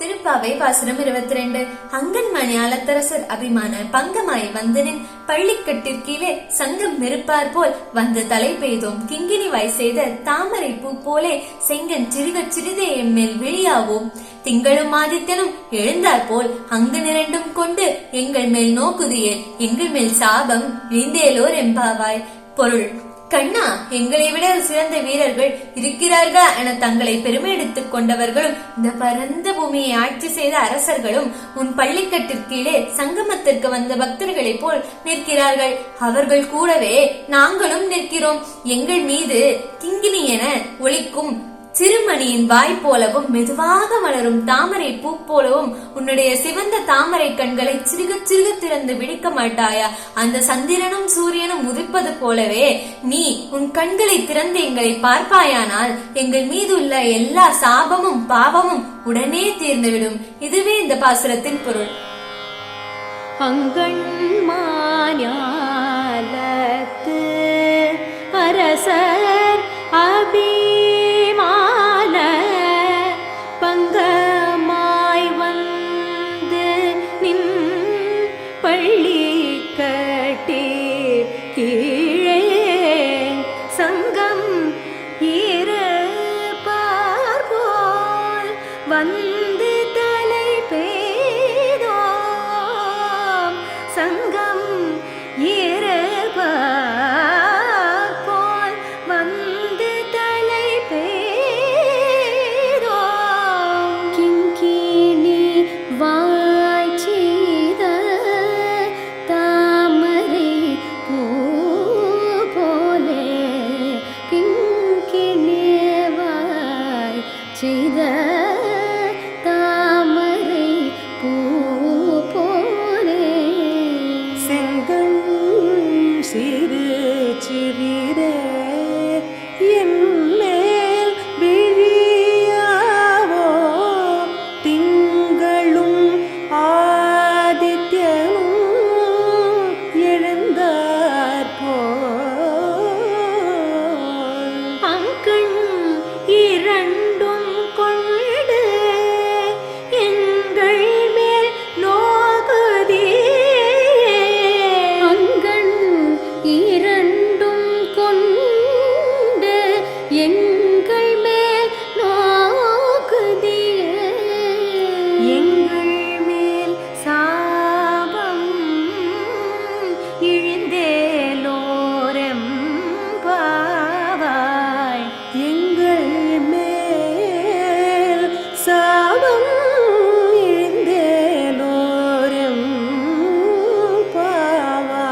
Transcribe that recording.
திருப்பாவை பாசுரம் 22. அங்கன்மணி அலத்தரசர் அபிமான பங்கமாய் வந்தனின் பள்ளிக்கட்டிற்கீழே சங்கம் நெருப்பார் போல் வந்து தலை பெய்தோம். கிங்கினி வாய் செய்த தாமரை பூ போலே செங்கன் சிறுக சிறிதே எம்மேல் விழியாவோம். திங்களும் ஆதித்தனும் எழுந்தார் போல் அங்கு நிரண்டும் கொண்டு எங்கள் மேல் நோக்குதியே, எங்கள் மேல் சாபம் விழுந்தேலோர் எம்பாவாய். பொருள்: கண்ணா, எங்களை விட சிறந்த வீரர்கள் இருக்கிறார்களா என தங்களை பெருமை எடுத்துக் கொண்டவர்களும் இந்த பரந்த பூமியை ஆட்சி செய்த அரசர்களும் உன் பள்ளிக்கட்டிற்கீழே சங்கமத்திற்கு வந்த பக்தர்களைப் போல் நிற்கிறார்கள். அவர்கள் கூடவே நாங்களும் நிற்கிறோம். எங்கள் மீது கிங்கினி என ஒலிக்கும் சிறுமணியின் வாய் போலவும் மெதுவாக மலரும் தாமரை பூ போலவும் உன்னுடைய சிவந்த தாமரை கண்களை சிறுக சிறுக திறந்து விழிக்க மாட்டாயா? அந்த சந்திரனும் சூரியனும் உதிப்பது போலவே நீ உன் கண்களை திறந்து எங்களை பார்ப்பாயானால் எங்கள் மீது உள்ள எல்லா சாபமும் பாவமும் உடனே தீர்ந்துவிடும். இதுவே இந்த பாசுரத்தின் பொருள். அங்கண்மாஞாலத்து அரசர் அபிமான பங்கமாய் வந்து நின் பள்ளிக்கட்டி கீழே சங்கம் இருப்பார் போல் வந்து தலை பெய்தோம். சங்கம் இருப்பார் போல் வந்து தலை பெய்தோம். கிங்கினி வாய் செய்த தாமரை பூ போலே, கிங்கினி வாய் செய்த தாமரை பூ போலே, செங்கண் சிறு சிறிதே என்மேல் விழியாவோ. திங்களும் ஆதித்யனும் எழுந்தார் போல் அங்கண் இரண்டும் கொண்டு எங்கள் மேல் நோக்குதியே. அங்கண் இரண்டும் கொண்டு எங்கள் மேல் நோக்குதியே. எங்கள் மேல் சாபம் இழிந்தேலோரெம்பாவாய். எங்கள் மேல் சாபம் இழிந்தேலோரும் பாவாய்.